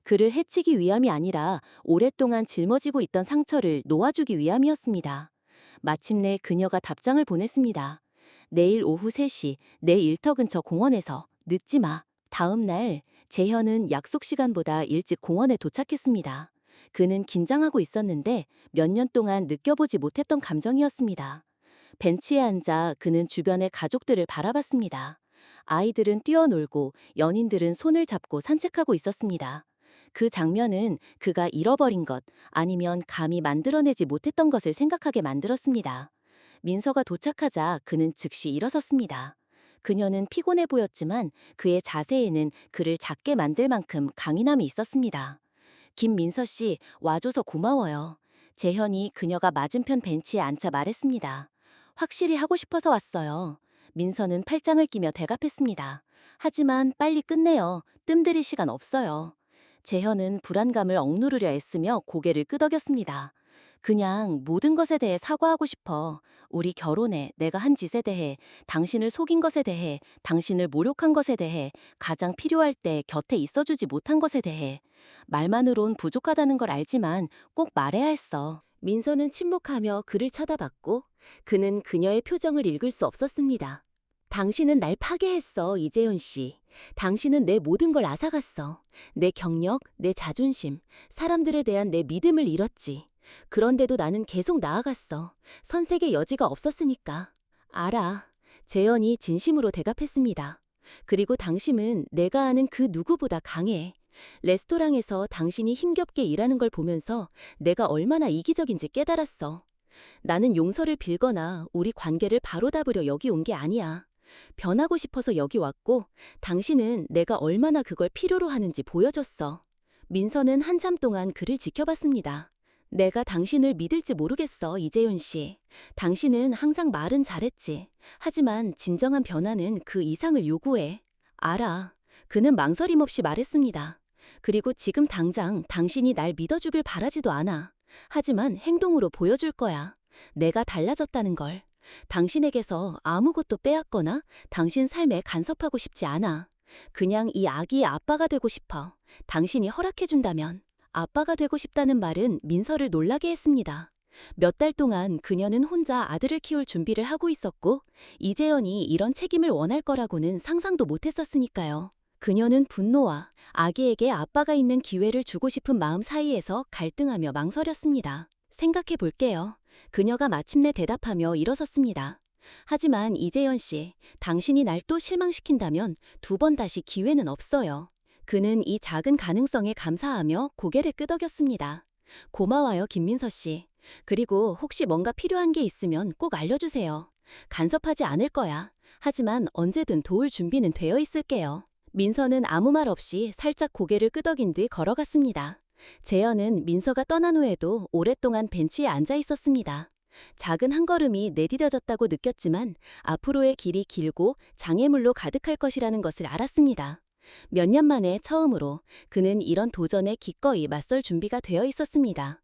그를 해치기 위함이 아니라 오랫동안 짊어지고 있던 상처를 놓아주기 위함이었습니다. 마침내 그녀가 답장을 보냈습니다. 내일 오후 3시 내 일터 근처 공원에서 늦지 마. 다음 날 재현은 약속 시간보다 일찍 공원에 도착했습니다. 그는 긴장하고 있었는데 몇 년 동안 느껴보지 못했던 감정이었습니다. 벤치에 앉아 그는 주변의 가족들을 바라봤습니다. 아이들은 뛰어놀고 연인들은 손을 잡고 산책하고 있었습니다. 그 장면은 그가 잃어버린 것 아니면 감히 만들어내지 못했던 것을 생각하게 만들었습니다. 민서가 도착하자 그는 즉시 일어섰습니다. 그녀는 피곤해 보였지만 그의 자세에는 그를 작게 만들 만큼 강인함이 있었습니다. 김민서 씨, 와줘서 고마워요. 재현이 그녀가 맞은편 벤치에 앉아 말했습니다. 확실히 하고 싶어서 왔어요. 민서는 팔짱을 끼며 대답했습니다. 하지만 빨리 끝내요. 뜸들일 시간 없어요. 재현은 불안감을 억누르려 애쓰며 고개를 끄덕였습니다. 그냥 모든 것에 대해 사과하고 싶어. 우리 결혼에 내가 한 짓에 대해, 당신을 속인 것에 대해, 당신을 모욕한 것에 대해, 가장 필요할 때 곁에 있어주지 못한 것에 대해. 말만으론 부족하다는 걸 알지만 꼭 말해야 했어. 민서는 침묵하며 그를 쳐다봤고 그는 그녀의 표정을 읽을 수 없었습니다. 당신은 날 파괴했어, 이재현 씨. 당신은 내 모든 걸 앗아갔어. 내 경력, 내 자존심, 사람들에 대한 내 믿음을 잃었지. 그런데도 나는 계속 나아갔어. 선색의 여지가 없었으니까. 알아. 재현이 진심으로 대답했습니다. 그리고 당신은 내가 아는 그 누구보다 강해. 레스토랑에서 당신이 힘겹게 일하는 걸 보면서 내가 얼마나 이기적인지 깨달았어. 나는 용서를 빌거나 우리 관계를 바로잡으려 여기 온 게 아니야. 변하고 싶어서 여기 왔고 당신은 내가 얼마나 그걸 필요로 하는지 보여줬어. 민서는 한참 동안 그를 지켜봤습니다. 내가 당신을 믿을지 모르겠어, 이재윤 씨. 당신은 항상 말은 잘했지. 하지만 진정한 변화는 그 이상을 요구해. 알아. 그는 망설임 없이 말했습니다. 그리고 지금 당장 당신이 날 믿어주길 바라지도 않아. 하지만 행동으로 보여줄 거야. 내가 달라졌다는 걸. 당신에게서 아무것도 빼앗거나 당신 삶에 간섭하고 싶지 않아. 그냥 이 아기의 아빠가 되고 싶어. 당신이 허락해준다면. 아빠가 되고 싶다는 말은 민서를 놀라게 했습니다. 몇 달 동안 그녀는 혼자 아들을 키울 준비를 하고 있었고 이재현이 이런 책임을 원할 거라고는 상상도 못했었으니까요. 그녀는 분노와 아기에게 아빠가 있는 기회를 주고 싶은 마음 사이에서 갈등하며 망설였습니다. 생각해 볼게요. 그녀가 마침내 대답하며 일어섰습니다. 하지만 이재현 씨, 당신이 날 또 실망시킨다면 2번 다시 기회는 없어요. 그는 이 작은 가능성에 감사하며 고개를 끄덕였습니다. 고마워요, 김민서 씨. 그리고 혹시 뭔가 필요한 게 있으면 꼭 알려주세요. 간섭하지 않을 거야. 하지만 언제든 도울 준비는 되어 있을게요. 민서는 아무 말 없이 살짝 고개를 끄덕인 뒤 걸어갔습니다. 재현은 민서가 떠난 후에도 오랫동안 벤치에 앉아 있었습니다. 작은 한 걸음이 내디뎌졌다고 느꼈지만 앞으로의 길이 길고 장애물로 가득할 것이라는 것을 알았습니다. 몇 년 만에 처음으로 그는 이런 도전에 기꺼이 맞설 준비가 되어 있었습니다.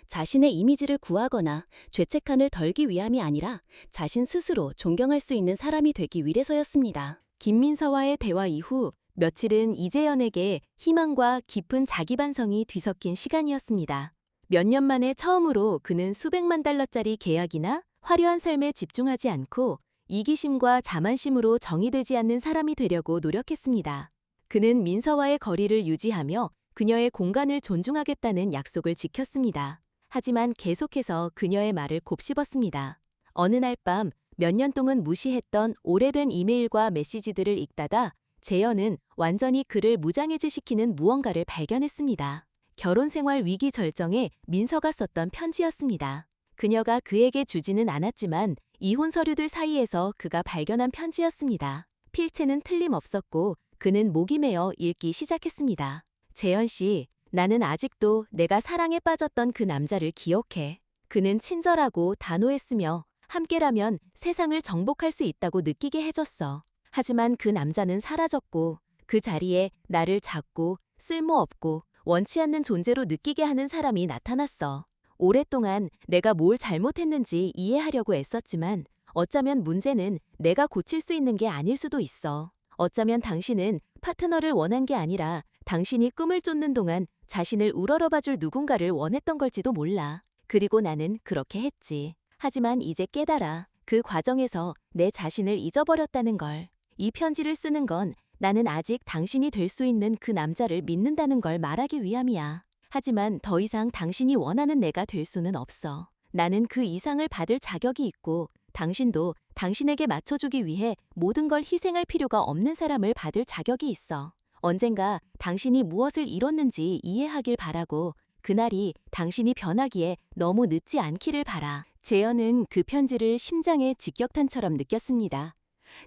자신의 이미지를 구하거나 죄책감을 덜기 위함이 아니라 자신 스스로 존경할 수 있는 사람이 되기 위해서였습니다. 김민서와의 대화 이후 며칠은 이재현에게 희망과 깊은 자기 반성이 뒤섞인 시간이었습니다. 몇 년 만에 처음으로 그는 수백만 달러짜리 계약이나 화려한 삶에 집중하지 않고 이기심과 자만심으로 정의되지 않는 사람이 되려고 노력했습니다. 그는 민서와의 거리를 유지하며 그녀의 공간을 존중하겠다는 약속을 지켰습니다. 하지만 계속해서 그녀의 말을 곱씹었습니다. 어느 날 밤 몇 년 동안 무시했던 오래된 이메일과 메시지들을 읽다가 재현은 완전히 그를 무장해제시키는 무언가를 발견했습니다. 결혼생활 위기 절정에 민서가 썼던 편지였습니다. 그녀가 그에게 주지는 않았지만 이혼 서류들 사이에서 그가 발견한 편지였습니다. 필체는 틀림없었고 그는 목이 메어 읽기 시작했습니다. 재현 씨, 나는 아직도 내가 사랑에 빠졌던 그 남자를 기억해. 그는 친절하고 단호했으며 함께라면 세상을 정복할 수 있다고 느끼게 해줬어. 하지만 그 남자는 사라졌고 그 자리에 나를 작고 쓸모없고 원치 않는 존재로 느끼게 하는 사람이 나타났어. 오랫동안 내가 뭘 잘못했는지 이해하려고 애썼지만 어쩌면 문제는 내가 고칠 수 있는 게 아닐 수도 있어. 어쩌면 당신은 파트너를 원한 게 아니라 당신이 꿈을 쫓는 동안 자신을 우러러봐줄 누군가를 원했던 걸지도 몰라. 그리고 나는 그렇게 했지. 하지만 이제 깨달아. 그 과정에서 내 자신을 잊어버렸다는 걸. 이 편지를 쓰는 건 나는 아직 당신이 될 수 있는 그 남자를 믿는다는 걸 말하기 위함이야. 하지만 더 이상 당신이 원하는 내가 될 수는 없어. 나는 그 이상을 받을 자격이 있고 당신도 당신에게 맞춰주기 위해 모든 걸 희생할 필요가 없는 사람을 받을 자격이 있어. 언젠가 당신이 무엇을 이뤘는지 이해하길 바라고 그날이 당신이 변하기에 너무 늦지 않기를 바라. 재현은 그 편지를 심장의 직격탄처럼 느꼈습니다.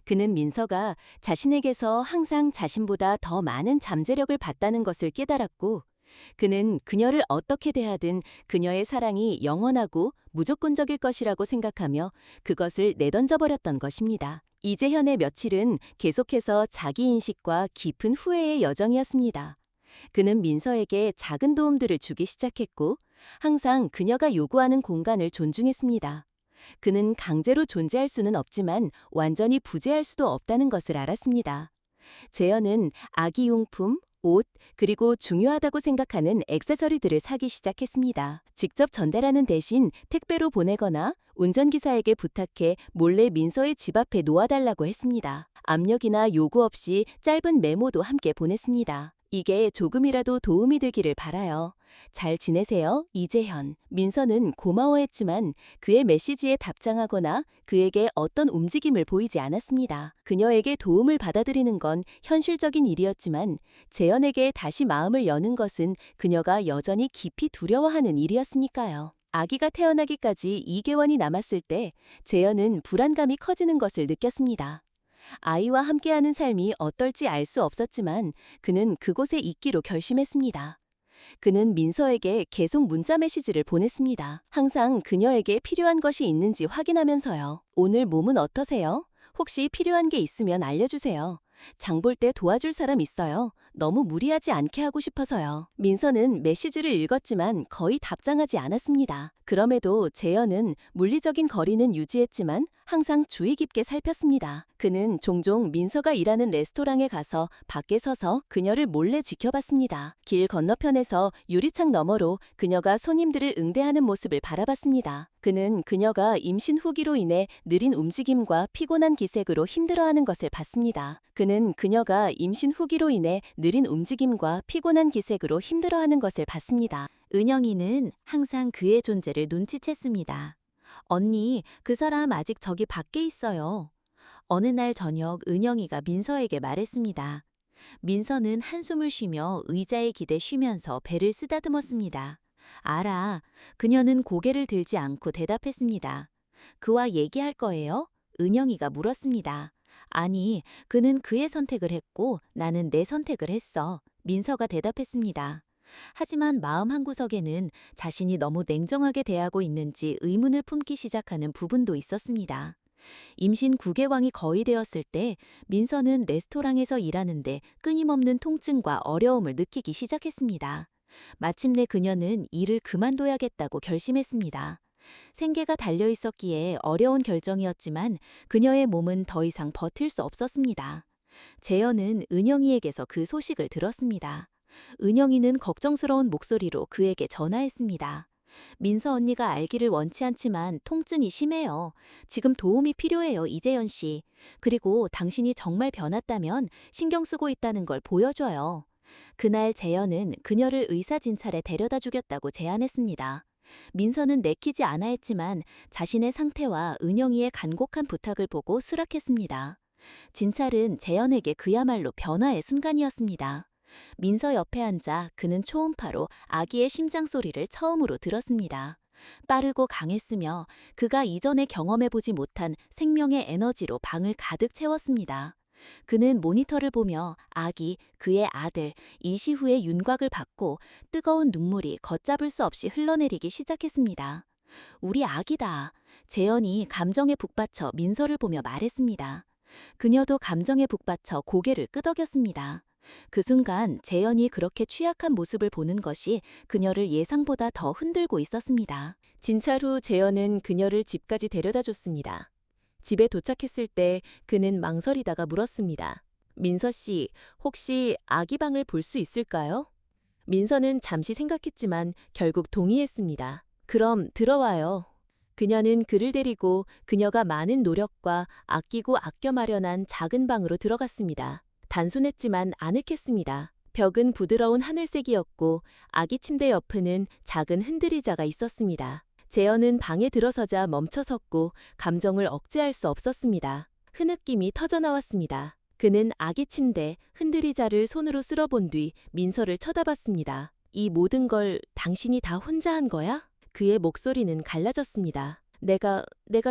그는 민서가 자신에게서 항상 자신보다 더 많은 잠재력을 받다는 것을 깨달았고 그는 그녀를 어떻게 대하든 그녀의 사랑이 영원하고 무조건적일 것이라고 생각하며 그것을 내던져버렸던 것입니다. 이재현의 며칠은 계속해서 자기인식과 깊은 후회의 여정이었습니다. 그는 민서에게 작은 도움들을 주기 시작했고 항상 그녀가 요구하는 공간을 존중했습니다. 그는 강제로 존재할 수는 없지만 완전히 부재할 수도 없다는 것을 알았습니다. 재현은 아기용품, 옷, 그리고 중요하다고 생각하는 액세서리들을 사기 시작했습니다. 직접 전달하는 대신 택배로 보내거나 운전기사에게 부탁해 몰래 민서의 집 앞에 놓아달라고 했습니다. 압력이나 요구 없이 짧은 메모도 함께 보냈습니다. 이게 조금이라도 도움이 되기를 바라요. 잘 지내세요, 이재현. 민서는 고마워했지만 그의 메시지에 답장하거나 그에게 어떤 움직임을 보이지 않았습니다. 그녀에게 도움을 받아들이는 건 현실적인 일이었지만 재현에게 다시 마음을 여는 것은 그녀가 여전히 깊이 두려워하는 일이었으니까요. 아기가 태어나기까지 2개월이 남았을 때 재현은 불안감이 커지는 것을 느꼈습니다. 아이와 함께하는 삶이 어떨지 알 수 없었지만 그는 그곳에 있기로 결심했습니다. 그는 민서에게 계속 문자 메시지를 보냈습니다. 항상 그녀에게 필요한 것이 있는지 확인하면서요. 오늘 몸은 어떠세요? 혹시 필요한 게 있으면 알려주세요. 장 볼 때 도와줄 사람 있어요. 너무 무리하지 않게 하고 싶어서요. 민서는 메시지를 읽었지만 거의 답장하지 않았습니다. 그럼에도 재현은 물리적인 거리는 유지했지만 항상 주의 깊게 살폈습니다. 그는 종종 민서가 일하는 레스토랑에 가서 밖에 서서 그녀를 몰래 지켜봤습니다. 길 건너편에서 유리창 너머로 그녀가 손님들을 응대하는 모습을 바라봤습니다. 그는 그녀가 임신 후기로 인해 느린 움직임과 피곤한 기색으로 힘들어하는 것을 봤습니다. 그는 그녀가 임신 후기로 인해 느린 움직임과 피곤한 기색으로 힘들어하는 것을 봤습니다. 은영이는 항상 그의 존재를 눈치챘습니다. 언니, 그 사람 아직 저기 밖에 있어요. 어느 날 저녁 은영이가 민서에게 말했습니다. 민서는 한숨을 쉬며 의자에 기대 쉬면서 배를 쓰다듬었습니다. 알아. 그녀는 고개를 들지 않고 대답했습니다. 그와 얘기할 거예요? 은영이가 물었습니다. 아니, 그는 그의 선택을 했고 나는 내 선택을 했어. 민서가 대답했습니다. 하지만 마음 한구석에는 자신이 너무 냉정하게 대하고 있는지 의문을 품기 시작하는 부분도 있었습니다. 임신 9개월이 거의 되었을 때 민서는 레스토랑에서 일하는데 끊임없는 통증과 어려움을 느끼기 시작했습니다. 마침내 그녀는 일을 그만둬야겠다고 결심했습니다. 생계가 달려 있었기에 어려운 결정이었지만 그녀의 몸은 더 이상 버틸 수 없었습니다. 재현은 은영이에게서 그 소식을 들었습니다. 은영이는 걱정스러운 목소리로 그에게 전화했습니다. 민서 언니가 알기를 원치 않지만 통증이 심해요. 지금 도움이 필요해요, 이재현 씨. 그리고 당신이 정말 변했다면 신경 쓰고 있다는 걸 보여줘요. 그날 재현은 그녀를 의사 진찰에 데려다 주겠다고 제안했습니다. 민서는 내키지 않아 했지만 자신의 상태와 은영이의 간곡한 부탁을 보고 수락했습니다. 진찰은 재현에게 그야말로 변화의 순간이었습니다. 민서 옆에 앉아 그는 초음파로 아기의 심장 소리를 처음으로 들었습니다. 빠르고 강했으며 그가 이전에 경험해보지 못한 생명의 에너지로 방을 가득 채웠습니다. 그는 모니터를 보며 아기, 그의 아들, 이시후의 윤곽을 봤고 뜨거운 눈물이 걷잡을 수 없이 흘러내리기 시작했습니다. 우리 아기다. 재현이 감정에 북받쳐 민서를 보며 말했습니다. 그녀도 감정에 북받쳐 고개를 끄덕였습니다. 그 순간 재현이 그렇게 취약한 모습을 보는 것이 그녀를 예상보다 더 흔들고 있었습니다. 진찰 후 재현은 그녀를 집까지 데려다 줬습니다. 집에 도착했을 때 그는 망설이다가 물었습니다. 민서 씨, 혹시 아기 방을 볼 수 있을까요? 민서는 잠시 생각했지만 결국 동의했습니다. 그럼 들어와요. 그녀는 그를 데리고 그녀가 많은 노력과 아끼고 아껴 마련한 작은 방으로 들어갔습니다. 단순했지만 아늑했습니다. 벽은 부드러운 하늘색이었고 아기 침대 옆에는 작은 흔들의자가 있었습니다. 재현은 방에 들어서자 멈춰섰고 감정을 억제할 수 없었습니다. 흐느낌이 터져나왔습니다. 그는 아기 침대, 흔들의자를 손으로 쓸어본 뒤 민서를 쳐다봤습니다. 이 모든 걸 당신이 다 혼자 한 거야? 그의 목소리는 갈라졌습니다. 내가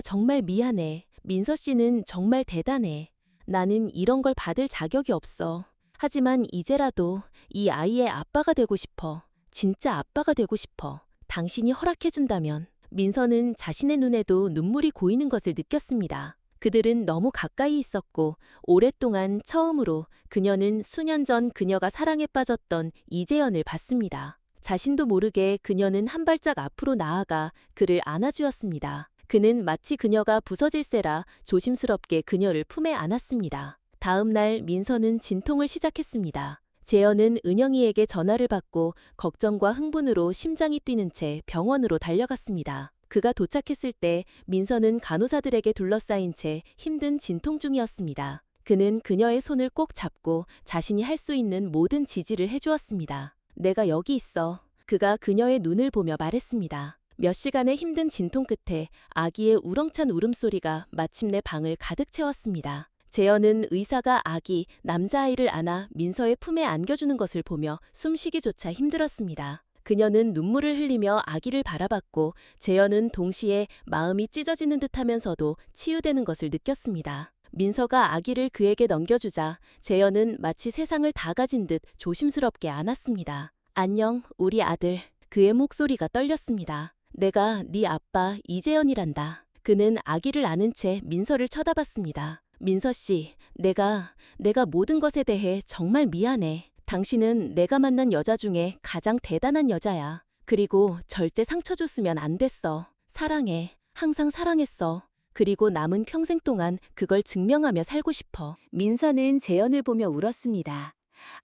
정말 미안해. 민서 씨는 정말 대단해. 나는 이런 걸 받을 자격이 없어. 하지만 이제라도 이 아이의 아빠가 되고 싶어. 진짜 아빠가 되고 싶어. 당신이 허락해준다면. 민서는 자신의 눈에도 눈물이 고이는 것을 느꼈습니다. 그들은 너무 가까이 있었고 오랫동안 처음으로 그녀는 수년 전 그녀가 사랑에 빠졌던 이재현을 봤습니다. 자신도 모르게 그녀는 한 발짝 앞으로 나아가 그를 안아주었습니다. 그는 마치 그녀가 부서질세라 조심스럽게 그녀를 품에 안았습니다. 다음 날 민서는 진통을 시작했습니다. 재현은 은영이에게 전화를 받고 걱정과 흥분으로 심장이 뛰는 채 병원으로 달려갔습니다. 그가 도착했을 때 민서는 간호사들에게 둘러싸인 채 힘든 진통 중이었습니다. 그는 그녀의 손을 꼭 잡고 자신이 할 수 있는 모든 지지를 해주었습니다. 내가 여기 있어. 그가 그녀의 눈을 보며 말했습니다. 몇 시간의 힘든 진통 끝에 아기의 우렁찬 울음소리가 마침내 방을 가득 채웠습니다. 재현은 의사가 아기, 남자아이를 안아 민서의 품에 안겨주는 것을 보며 숨쉬기조차 힘들었습니다. 그녀는 눈물을 흘리며 아기를 바라봤고 재현은 동시에 마음이 찢어지는 듯하면서도 치유되는 것을 느꼈습니다. 민서가 아기를 그에게 넘겨주자 재현은 마치 세상을 다 가진 듯 조심스럽게 안았습니다. 안녕, 우리 아들. 그의 목소리가 떨렸습니다. 내가 네 아빠 이재현이란다. 그는 아기를 안은 채 민서를 쳐다봤습니다. 민서 씨, 내가 모든 것에 대해 정말 미안해. 당신은 내가 만난 여자 중에 가장 대단한 여자야. 그리고 절대 상처 줬으면 안 됐어. 사랑해. 항상 사랑했어. 그리고 남은 평생 동안 그걸 증명하며 살고 싶어. 민서는 재현을 보며 울었습니다.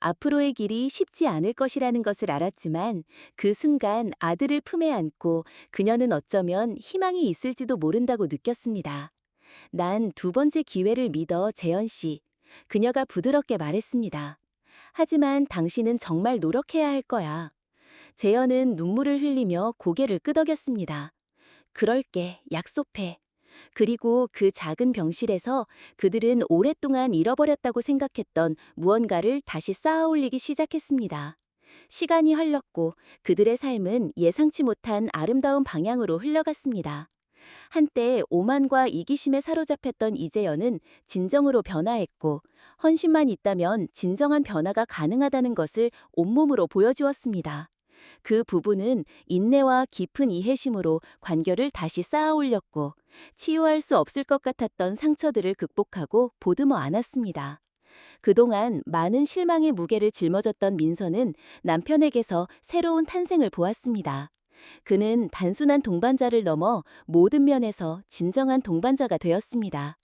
앞으로의 길이 쉽지 않을 것이라는 것을 알았지만 그 순간 아들을 품에 안고 그녀는 어쩌면 희망이 있을지도 모른다고 느꼈습니다. 난 두 번째 기회를 믿어, 재현 씨. 그녀가 부드럽게 말했습니다. 하지만 당신은 정말 노력해야 할 거야. 재현은 눈물을 흘리며 고개를 끄덕였습니다. 그럴게, 약속해. 그리고 그 작은 병실에서 그들은 오랫동안 잃어버렸다고 생각했던 무언가를 다시 쌓아 올리기 시작했습니다. 시간이 흘렀고 그들의 삶은 예상치 못한 아름다운 방향으로 흘러갔습니다. 한때 오만과 이기심에 사로잡혔던 이재현은 진정으로 변화했고 헌신만 있다면 진정한 변화가 가능하다는 것을 온몸으로 보여주었습니다. 그 부부는 인내와 깊은 이해심으로 관계를 다시 쌓아 올렸고 치유할 수 없을 것 같았던 상처들을 극복하고 보듬어 안았습니다. 그동안 많은 실망의 무게를 짊어졌던 민서는 남편에게서 새로운 탄생을 보았습니다. 그는 단순한 동반자를 넘어 모든 면에서 진정한 동반자가 되었습니다.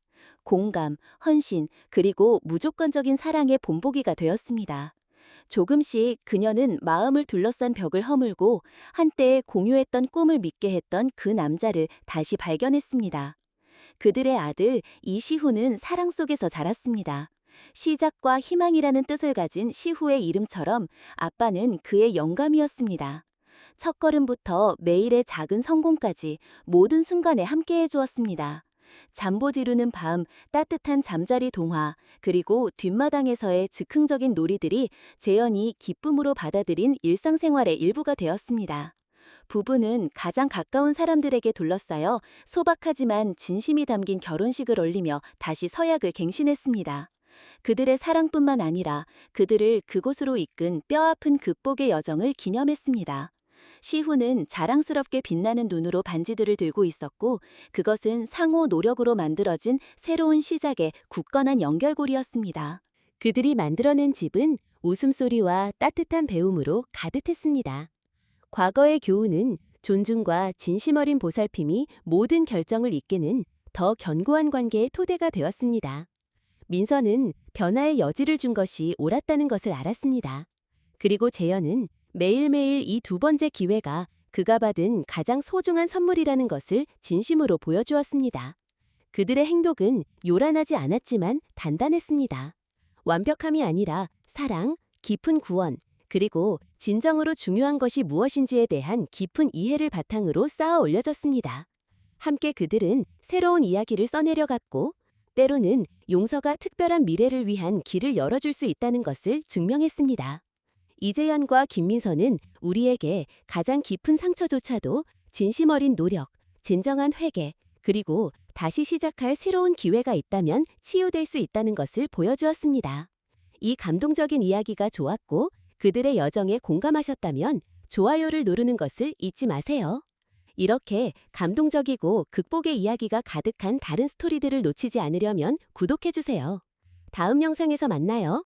공감, 헌신, 그리고 무조건적인 사랑의 본보기가 되었습니다. 조금씩 그녀는 마음을 둘러싼 벽을 허물고 한때 공유했던 꿈을 믿게 했던 그 남자를 다시 발견했습니다. 그들의 아들 이시후는 사랑 속에서 자랐습니다. 시작과 희망이라는 뜻을 가진 시후의 이름처럼 아빠는 그의 영감이었습니다. 첫걸음부터 매일의 작은 성공까지 모든 순간에 함께해 주었습니다. 잠못 이루는 밤, 따뜻한 잠자리 동화, 그리고 뒷마당에서의 즉흥적인 놀이들이 재현이 기쁨으로 받아들인 일상생활의 일부가 되었습니다. 부부는 가장 가까운 사람들에게 둘러싸여 소박하지만 진심이 담긴 결혼식을 올리며 다시 서약을 갱신했습니다. 그들의 사랑뿐만 아니라 그들을 그곳으로 이끈 뼈아픈 극복의 여정을 기념했습니다. 시후는 자랑스럽게 빛나는 눈으로 반지들을 들고 있었고 그것은 상호 노력으로 만들어진 새로운 시작의 굳건한 연결고리였습니다. 그들이 만들어낸 집은 웃음소리와 따뜻한 배움으로 가득했습니다. 과거의 교훈은 존중과 진심 어린 보살핌이 모든 결정을 이끄는 더 견고한 관계의 토대가 되었습니다. 민서는 변화의 여지를 준 것이 옳았다는 것을 알았습니다. 그리고 재현은 매일매일 이 두 번째 기회가 그가 받은 가장 소중한 선물이라는 것을 진심으로 보여주었습니다. 그들의 행복은 요란하지 않았지만 단단했습니다. 완벽함이 아니라 사랑, 깊은 구원, 그리고 진정으로 중요한 것이 무엇인지에 대한 깊은 이해를 바탕으로 쌓아 올려졌습니다. 함께 그들은 새로운 이야기를 써내려갔고 때로는 용서가 특별한 미래를 위한 길을 열어줄 수 있다는 것을 증명했습니다. 이재현과 김민서는 우리에게 가장 깊은 상처조차도 진심 어린 노력, 진정한 회개, 그리고 다시 시작할 새로운 기회가 있다면 치유될 수 있다는 것을 보여주었습니다. 이 감동적인 이야기가 좋았고 그들의 여정에 공감하셨다면 좋아요를 누르는 것을 잊지 마세요. 이렇게 감동적이고 극복의 이야기가 가득한 다른 스토리들을 놓치지 않으려면 구독해주세요. 다음 영상에서 만나요.